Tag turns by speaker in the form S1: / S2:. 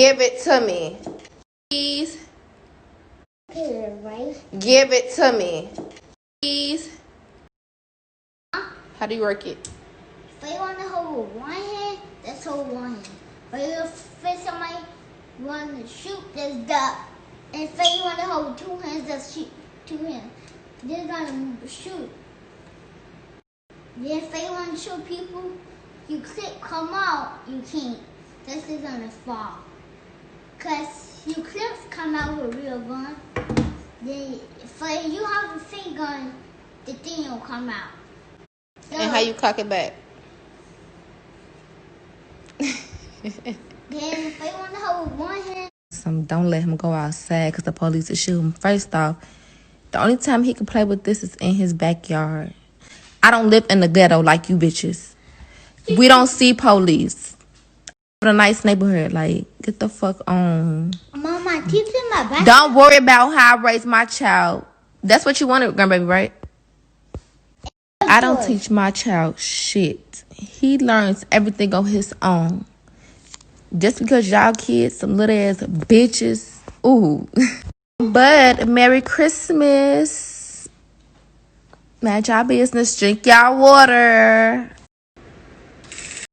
S1: Give it to me. Please. Give it to me. Please. How do you work it?
S2: If you want to hold with one hand, that's hold one hand. But if somebody want to shoot, that's duck. And if you want to hold with two hands, that's shoot two hands. They're going to shoot. Then if you want to shoot people, you click come out, you can't. This is going to fall. Because you clips come out with a real gun. Then if you have a fake gun, the thing will come out. So,
S1: and how you cock it back?
S2: Then if they want to hold with one hand.
S1: Don't let him go outside because the police will shoot him. First off, the only time he can play with this is in his backyard. I don't live in the ghetto like you bitches. We don't see police. A nice neighborhood, like, get the fuck on.
S2: Mama, teach in my back.
S1: Don't worry about how I raise my child. That's what you wanted, grandbaby, right? I don't teach my child shit. He learns everything on his own. Just because y'all kids some little ass bitches. Ooh. But Merry Christmas. Mind y'all business. Drink y'all water.